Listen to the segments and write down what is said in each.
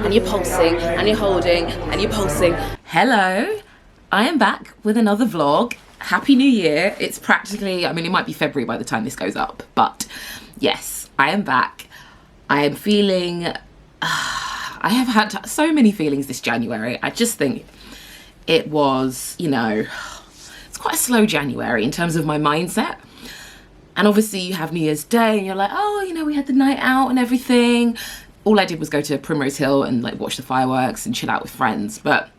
and you're pulsing and you're holding and you're pulsing. Hello, I am back with another vlog. Happy New Year. It's practically, I mean, it might be February by the time this goes up, but yes, I am back. I am feeling, I have had so many feelings this January. I just think it was, you know, it's quite a slow January in terms of my mindset. And obviously you have New Year's Day and you're like, oh, you know, we had the night out and everything. All I did was go to Primrose Hill and like watch the fireworks and chill out with friends. But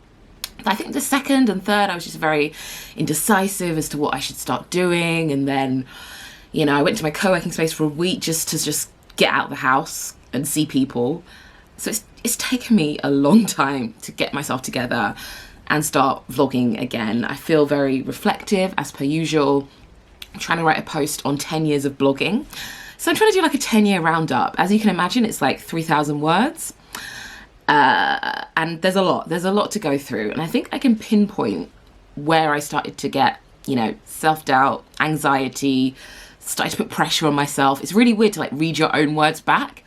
I think the second and third, I was just very indecisive as to what I should start doing. And then, you know, I went to my co-working space for a week just to get out of the house and see people. So it's taken me a long time to get myself together and start vlogging again. I feel very reflective as per usual. I'm trying to write a post on 10 years of blogging. So I'm trying to do like a 10-year roundup. As you can imagine, it's like 3,000 words. And there's a lot to go through. And I think I can pinpoint where I started to get, you know, self-doubt, anxiety, started to put pressure on myself. It's really weird to like read your own words back.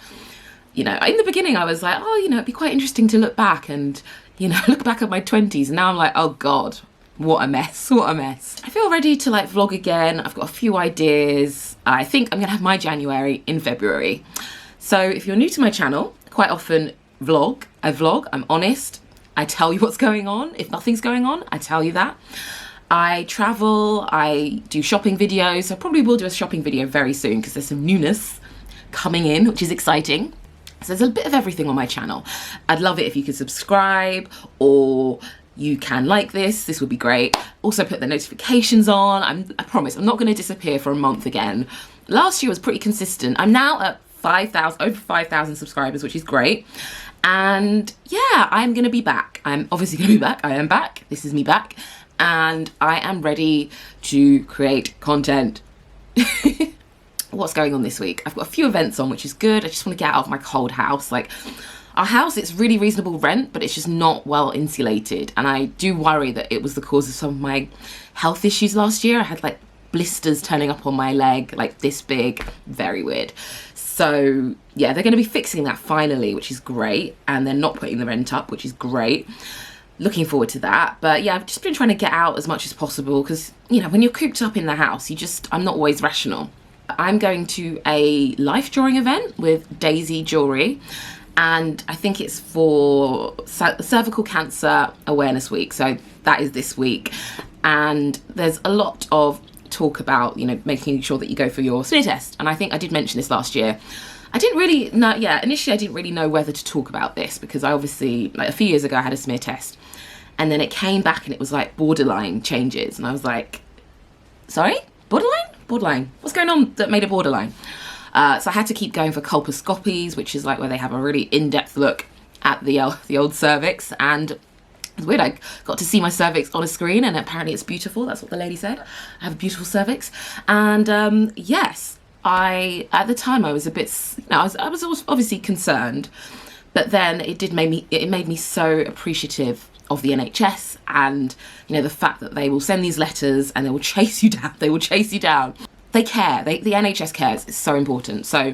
You know, in the beginning I was like, oh, you know, it'd be quite interesting to look back and, you know, look back at my 20s. And now I'm like, oh God, what a mess, what a mess. I feel ready to like vlog again. I've got a few ideas. I think I'm gonna have my January in February. So if you're new to my channel, quite often I vlog, I'm honest. I tell you what's going on. If nothing's going on, I tell you that. I travel, I do shopping videos. I probably will do a shopping video very soon because there's some newness coming in, which is exciting. So there's a bit of everything on my channel. I'd love it if you could subscribe, or you can like this would be great. Also put the notifications on. I promise I'm not going to disappear for a month again. Last year was pretty consistent. I'm now at 5,000, over 5,000 subscribers, which is great. And yeah, I'm going to be back. I'm obviously going to be back. I am back. This is me back. And I am ready to create content. What's going on this week? I've got a few events on, which is good. I just want to get out of my cold house. Like, our house, it's really reasonable rent, but it's just not well insulated. And I do worry that it was the cause of some of my health issues last year. I had like blisters turning up on my leg, like this big, very weird. So yeah, they're going to be fixing that finally, which is great. And they're not putting the rent up, which is great. Looking forward to that. But yeah, I've just been trying to get out as much as possible because, you know, when you're cooped up in the house, I'm not always rational. I'm going to a life drawing event with Daisy Jewelry. And I think it's for Cervical Cancer Awareness Week. So that is this week. And there's a lot of talk about, you know, making sure that you go for your smear test. And I think I did mention this last year. I didn't really know, initially I didn't really know whether to talk about this because I obviously, like a few years ago, I had a smear test. And then it came back and it was like borderline changes. And I was like, sorry, borderline? Borderline. What's going on that made it borderline? So I had to keep going for colposcopies, which is like where they have a really in-depth look at the old cervix. And it's weird, I got to see my cervix on a screen and apparently it's beautiful. That's what the lady said. I have a beautiful cervix. And yes, at the time I was a bit, you know, I was obviously concerned, but then it made me so appreciative of the NHS and, you know, the fact that they will send these letters and they will chase you down. They will chase you down. They care. The NHS cares. It's so important. So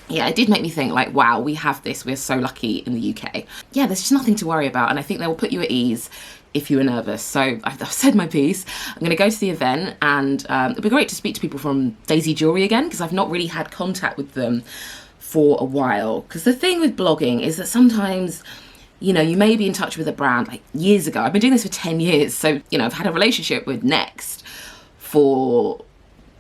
yeah, it did make me think like, wow, we have this. We're so lucky in the UK. Yeah, there's just nothing to worry about. And I think they will put you at ease if you were nervous. So I've said my piece. I'm going to go to the event and it'll be great to speak to people from Daisy Jewelry again because I've not really had contact with them for a while. Because the thing with blogging is that sometimes, you know, you may be in touch with a brand like years ago. I've been doing this for 10 years. So, you know, I've had a relationship with Next for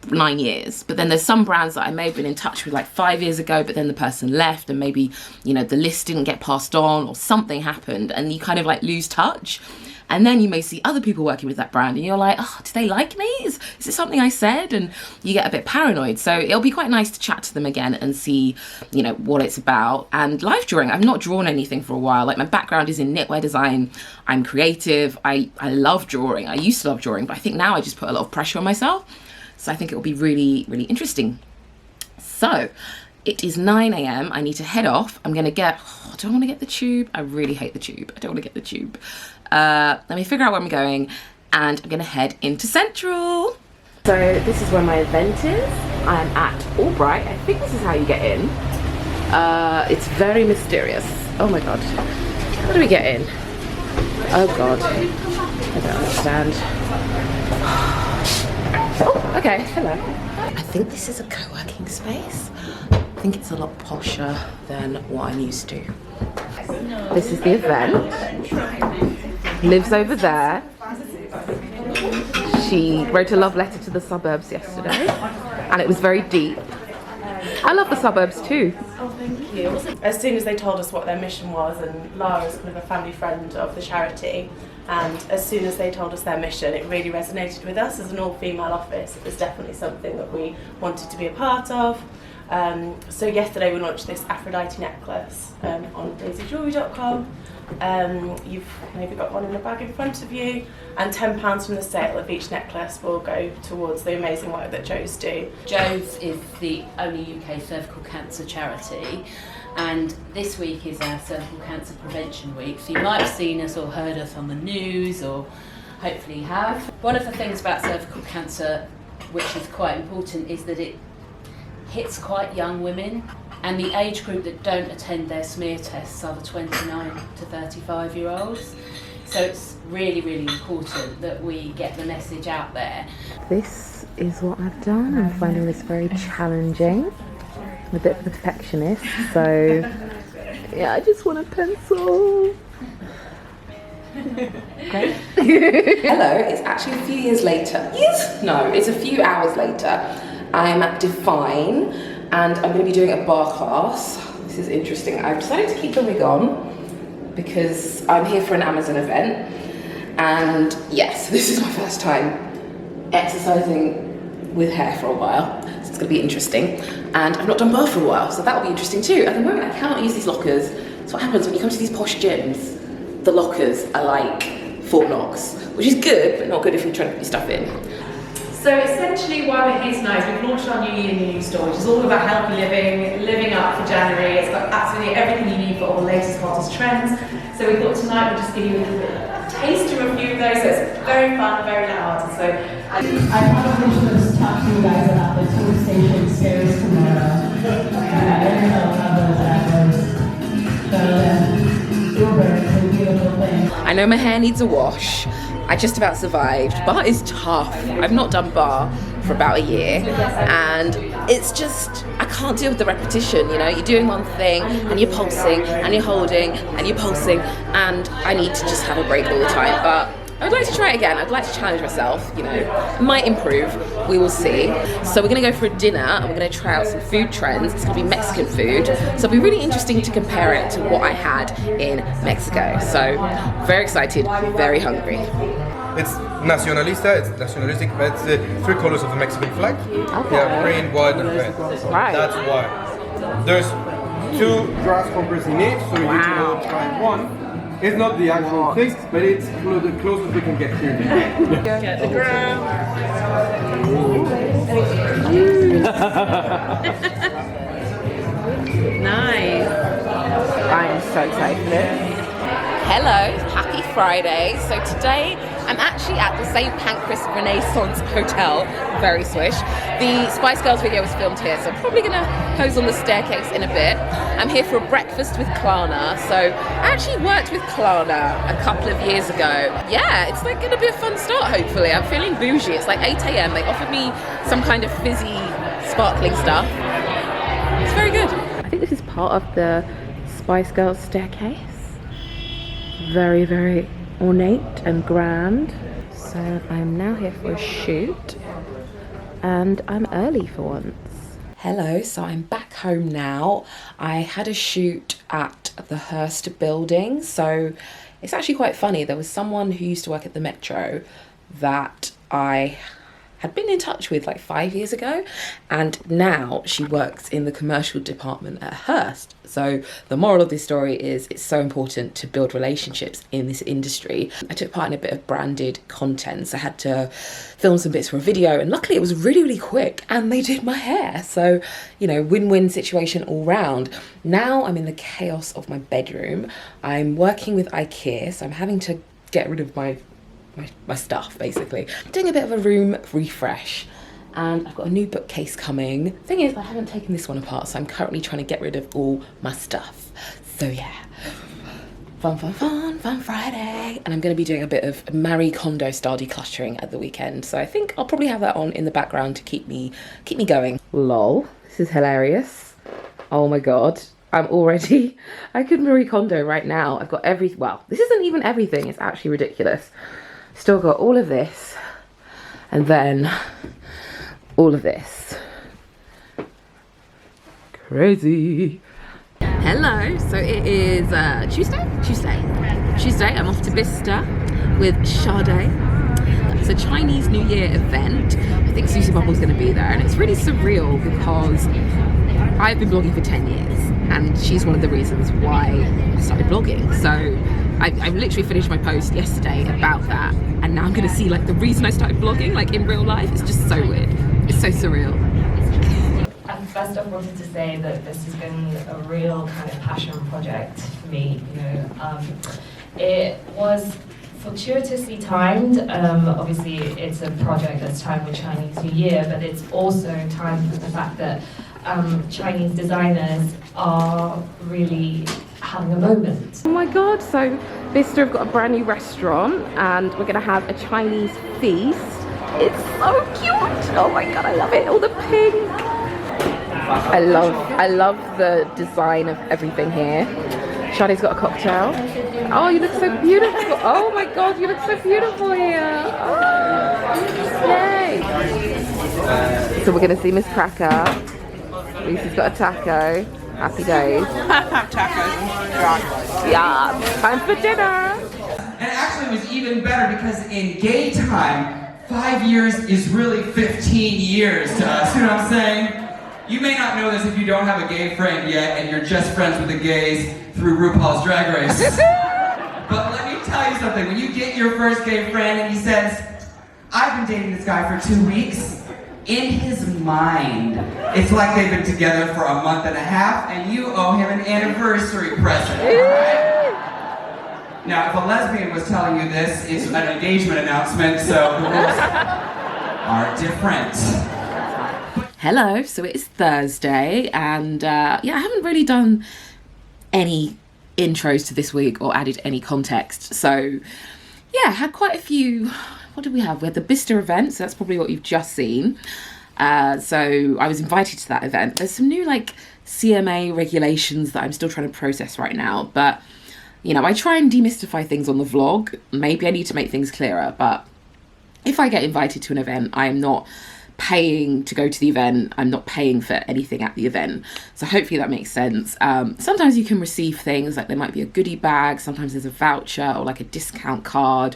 9 years, but then there's some brands that I may have been in touch with like 5 years ago, but then the person left and maybe, you know, the list didn't get passed on or something happened and you kind of like lose touch. And then you may see other people working with that brand and you're like, oh, do they like me? Is it something I said? And you get a bit paranoid. So it'll be quite nice to chat to them again and see, you know, what it's about. And life drawing, I've not drawn anything for a while. Like my background is in knitwear design. I'm creative. I love drawing. I used to love drawing, but I think now I just put a lot of pressure on myself. So I think it will be really, really interesting. So it is 9 AM. I need to head off. I'm going to get, do I want to get the tube? I really hate the tube. I don't want to get the tube. Let me figure out where I'm going and I'm going to head into Central. So this is where my event is. I'm at Albright. I think this is how you get in. It's very mysterious. Oh my god. How do we get in? Oh god. I don't understand. Oh, okay. Hello. I think this is a co-working space. I think it's a lot posher than what I'm used to. This is the event. Lives over there. She wrote a love letter to the suburbs yesterday, and it was very deep. I love the suburbs too. Oh, thank you. As soon as they told us what their mission was, and Lara's kind of a family friend of the charity, and as soon as they told us their mission, it really resonated with us as an all-female office. It was definitely something that we wanted to be a part of. So yesterday we launched this Aphrodite necklace on daisyjewelry.com. You've maybe got one in the bag in front of you, and £10 from the sale of each necklace will go towards the amazing work that Joe's do. Joe's is the only UK cervical cancer charity, and this week is our cervical cancer prevention week, so you might have seen us or heard us on the news, or hopefully you have. One of the things about cervical cancer which is quite important is that it hits quite young women, and the age group that don't attend their smear tests are the 29 to 35 year olds. So it's really, really important that we get the message out there. This is what I've done. I'm finding this very challenging. I'm a bit of a perfectionist, so yeah, I just want a pencil. Great. Hello, it's actually a few years later. Yes? No, it's a few hours later. I'm at Define, and I'm going to be doing a bar class. This is interesting. I've decided to keep the wig on because I'm here for an Amazon event, and yes, this is my first time exercising with hair for a while, so it's going to be interesting. And I've not done bar for a while, so that'll be interesting too. At the moment, I cannot use these lockers. That's what happens when you come to these posh gyms. The lockers are like Fort Knox, which is good, but not good if you're trying to put your stuff in. So essentially why we're here tonight is we've launched our New Year, New You store, which is all about healthy living, living up for January. It's got absolutely everything you need for all the latest, hottest trends. So we thought tonight we'll just give you a little bit of a taste and review of those. So it's very fun, very light-hearted. So I want to just talk to you guys about the tour station stairs tomorrow. I know my hair needs a wash. I just about survived. Bar is tough. I've not done bar for about a year, and it's just, I can't deal with the repetition, you know? You're doing one thing, and you're pulsing, and you're holding, and you're pulsing, and I need to just have a break all the time. But I would like to try it again. I'd like to challenge myself, you know. It might improve, we will see. So we're gonna go for a dinner, and we're gonna try out some food trends. It's gonna be Mexican food. So it'll be really interesting to compare it to what I had in Mexico. So very excited, very hungry. It's nacionalista, it's nationalistic, but it's the three colors of the Mexican flag. Okay. Yeah, green, white, and red. Right. That's why. There's 2 grass hoppers in each, so you can all try one. It's not the actual thing, but it's the closest we can get here. get the ground. Nice. I am so excited for this. Hello, happy Friday. So today I'm actually at the St. Pancras Renaissance Hotel, very swish. The Spice Girls video was filmed here, so I'm probably gonna pose on the staircase in a bit. I'm here for a breakfast with Klarna. So I actually worked with Klarna a couple of years ago. Yeah, it's like gonna be a fun start, hopefully. I'm feeling bougie. It's like 8 a.m. They offered me some kind of fizzy, sparkling stuff. It's very good. I think this is part of the Spice Girls staircase. Very, very ornate and grand. So I'm now here for a shoot, and I'm early for once. Hello, so I'm back home now. I had a shoot at the Hearst building, so it's actually quite funny. There was someone who used to work at the Metro that I had been in touch with like 5 years ago, and now she works in the commercial department at Hearst. So the moral of this story is it's so important to build relationships in this industry. I took part in a bit of branded content, so I had to film some bits for a video, and luckily it was really, really quick, and they did my hair. So, you know, win-win situation all round. Now I'm in the chaos of my bedroom. I'm working with IKEA, so I'm having to get rid of my stuff, basically. I'm doing a bit of a room refresh, and I've got a new bookcase coming. Thing is, I haven't taken this one apart, so I'm currently trying to get rid of all my stuff. So yeah, Fun Friday. And I'm going to be doing a bit of Marie Kondo style decluttering at the weekend. So I think I'll probably have that on in the background to keep me going. Lol, this is hilarious. Oh my God. I could Marie Kondo right now. I've got well, this isn't even everything. It's actually ridiculous. Still got all of this and then all of this. Crazy. Hello, so it is Tuesday. I'm off to Bicester with Sade. It's a Chinese New Year event. I think Susie Bubble's going to be there, and it's really surreal because I've been blogging for 10 years and she's one of the reasons why I started blogging. So I literally finished my post yesterday about that, and now I'm going to see like the reason I started blogging like in real life. It's just so weird. It's so surreal. First off, wanted to say that this has been a real kind of passion project for me. It was fortuitously timed. Obviously, it's a project that's timed with Chinese New Year, but it's also timed with the fact that Chinese designers are really having a moment. Oh my God, so Bicester have got a brand new restaurant and we're going to have a Chinese feast. It's so cute. Oh my God, I love it. All the pink. I love the design of everything here. Shadi's got a cocktail. Oh, you look so beautiful. Oh my God, you look so beautiful here. Oh, yay. So we're going to see Miss Cracker. Lucy's got a taco. Happy days. Tacos. Yeah, time for dinner. And actually it was even better because in gay time, 5 years is really 15 years to us. You know what I'm saying? You may not know this if you don't have a gay friend yet and you're just friends with the gays through RuPaul's Drag Race. But let me tell you something, when you get your first gay friend and he says, I've been dating this guy for 2 weeks, in his mind, it's like they've been together for a month and a half and you owe him an anniversary present, alright? Now, if a lesbian was telling you this, it's an engagement announcement, so the rules are different. Hello, so it's Thursday and yeah, I haven't really done any intros to this week or added any context. So yeah, I had quite a few. What did we have? We had the Bicester event, so that's probably what you've just seen. So I was invited to that event. There's some new like CMA regulations that I'm still trying to process right now, but you know, I try and demystify things on the vlog. Maybe I need to make things clearer, but if I get invited to an event, I am not paying to go to the event. I'm not paying for anything at the event, so hopefully that makes sense. Sometimes you can receive things like there might be a goodie bag, sometimes there's a voucher or like a discount card,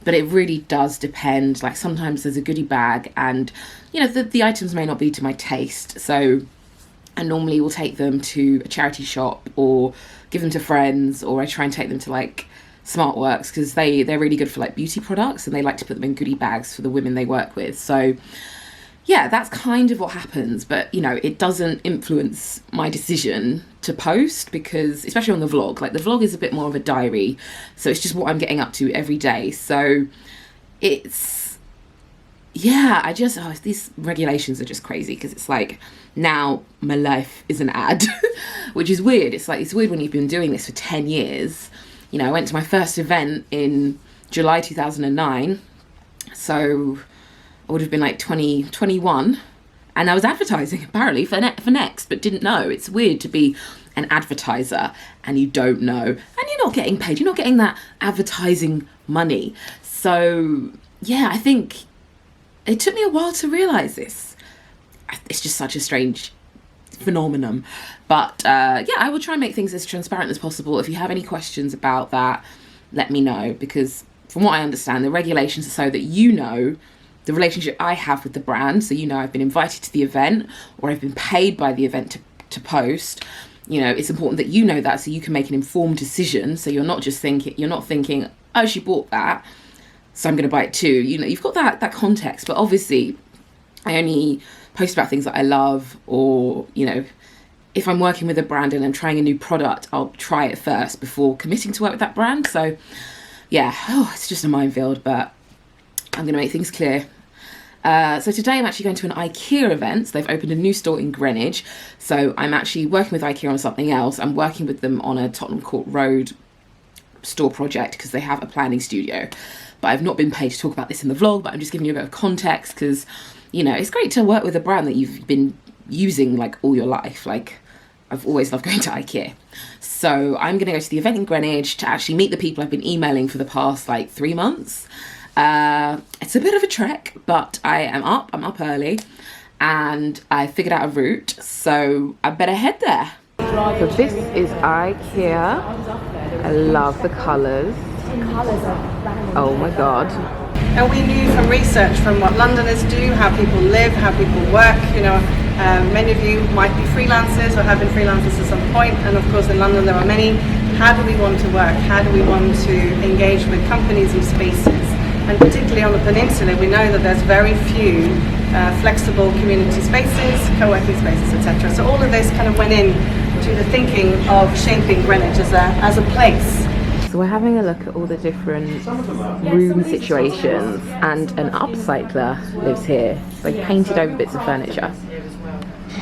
but it really does depend. Like sometimes there's a goodie bag and you know the items may not be to my taste, so I normally will take them to a charity shop or give them to friends, or I try and take them to like SmartWorks because they're really good for like beauty products and they like to put them in goodie bags for the women they work with. So yeah, that's kind of what happens, but you know, it doesn't influence my decision to post because, especially on the vlog, like the vlog is a bit more of a diary, so it's just what I'm getting up to every day. So it's, yeah, these regulations are just crazy because it's like now my life is an ad, which is weird. It's like, it's weird when you've been doing this for 10 years. You know, I went to my first event in July 2009, so I would have been like 21, and I was advertising apparently for Next, but didn't know. It's weird to be an advertiser and you don't know, and you're not getting paid. You're not getting that advertising money. So yeah, I think it took me a while to realize this. It's just such a strange phenomenon, but yeah, I will try and make things as transparent as possible. If you have any questions about that, let me know, because from what I understand, the regulations are so that you know the relationship I have with the brand. So, you know, I've been invited to the event or I've been paid by the event to post. You know, it's important that you know that so you can make an informed decision. So you're not thinking, oh, she bought that, so I'm going to buy it too. You know, you've got that context. But obviously, I only post about things that I love, or, you know, if I'm working with a brand and I'm trying a new product, I'll try it first before committing to work with that brand. So yeah, it's just a minefield, but I'm going to make things clear. So today I'm actually going to an IKEA event. So they've opened a new store in Greenwich. So I'm actually working with IKEA on something else. I'm working with them on a Tottenham Court Road store project because they have a planning studio. But I've not been paid to talk about this in the vlog, but I'm just giving you a bit of context because, you know, it's great to work with a brand that you've been using like all your life. Like, I've always loved going to IKEA. So I'm going to go to the event in Greenwich to actually meet the people I've been emailing for the past like 3 months. It's a bit of a trek, but I'm up early and I figured out a route, so I better head there. So this is IKEA. I love the colours. Oh my god. And we knew from research from what Londoners do, how people live, how people work, you know, many of you might be freelancers or have been freelancers at some point, and of course in London there are many. How do we want to work? How do we want to engage with companies and spaces? And particularly on the peninsula, we know that there's very few flexible community spaces, co-working spaces, etc. So all of this kind of went in to the thinking of shaping Greenwich as a place. So we're having a look at all the different room situations, and an upcycler lives here. So they painted over bits of furniture.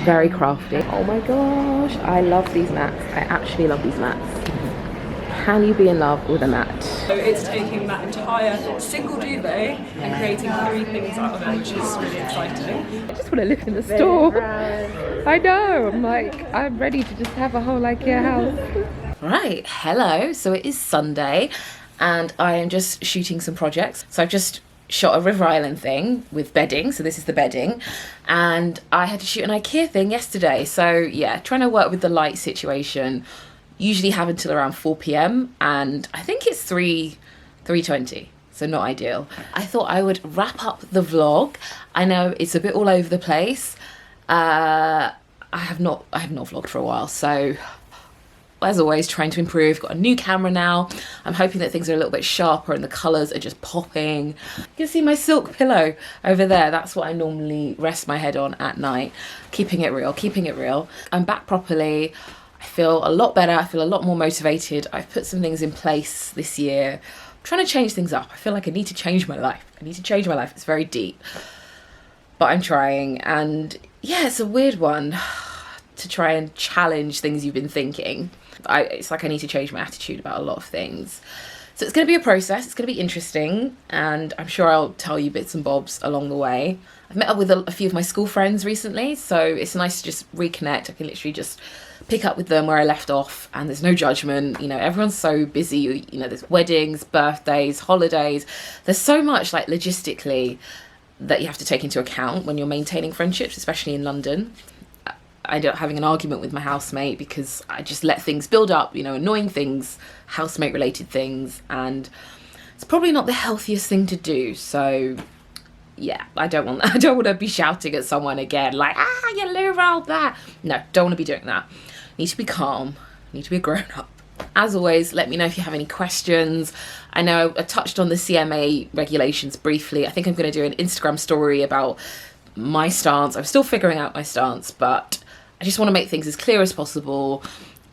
Very crafty. Oh my gosh, I love these mats. I actually love these mats. Can you be in love with a mat? So it's taking that entire single duvet and creating 3 things out of it, which is really exciting. I just want to live in the store. I know, I'm ready to just have a whole IKEA house. Right, hello. So it is Sunday and I am just shooting some projects. So I've just shot a River Island thing with bedding. So this is the bedding. And I had to shoot an IKEA thing yesterday. So yeah, trying to work with the light situation. Usually have until around 4 p.m. and I think it's 3:20, so not ideal. I thought I would wrap up the vlog. I know it's a bit all over the place. I have not vlogged for a while, so as always, trying to improve. Got a new camera now. I'm hoping that things are a little bit sharper and the colours are just popping. You can see my silk pillow over there. That's what I normally rest my head on at night. Keeping it real, keeping it real. I'm back properly. I feel a lot better. I feel a lot more motivated. I've put some things in place this year. I'm trying to change things up. I feel like I need to change my life. I need to change my life. It's very deep, but I'm trying. And yeah, it's a weird one to try and challenge things you've been thinking. It's like I need to change my attitude about a lot of things. So it's going to be a process. It's going to be interesting. And I'm sure I'll tell you bits and bobs along the way. I've met up with a few of my school friends recently. So it's nice to just reconnect. I can literally just pick up with them where I left off and there's no judgment. You know, everyone's so busy. You know, there's weddings, birthdays, holidays. There's so much like logistically that you have to take into account when you're maintaining friendships, especially in London. I ended up having an argument with my housemate because I just let things build up, you know, annoying things, housemate related things, and it's probably not the healthiest thing to do. So yeah, I don't want that. I don't want to be shouting at someone again like, you little old that. No, don't want to be doing that. Need to be calm, need to be a grown up. As always, let me know if you have any questions. I know I touched on the CMA regulations briefly. I think I'm going to do an Instagram story about my stance. I'm still figuring out my stance, but I just want to make things as clear as possible.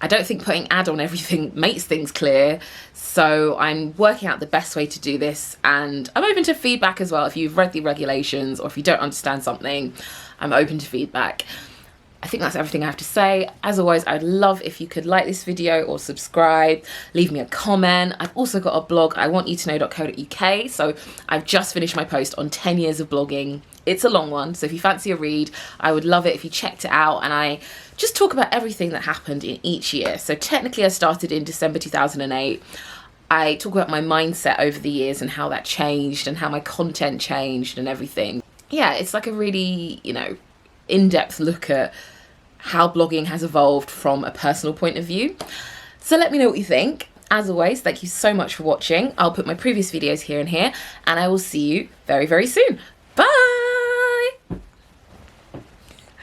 I don't think putting ad on everything makes things clear, so I'm working out the best way to do this, and I'm open to feedback as well. If you've read the regulations or if you don't understand something, I'm open to feedback. I think that's everything I have to say. As always, I'd love if you could like this video or subscribe, leave me a comment. I've also got a blog, iwantyouto.co.uk. So I've just finished my post on 10 years of blogging. It's a long one, so if you fancy a read, I would love it if you checked it out. And I just talk about everything that happened in each year. So technically I started in December 2008. I talk about my mindset over the years and how that changed and how my content changed and everything. Yeah, it's like a really, you know, in-depth look at how blogging has evolved from a personal point of view. So let me know what you think. As always, thank you so much for watching. I'll put my previous videos here and here, and I will see you very, very soon. Bye!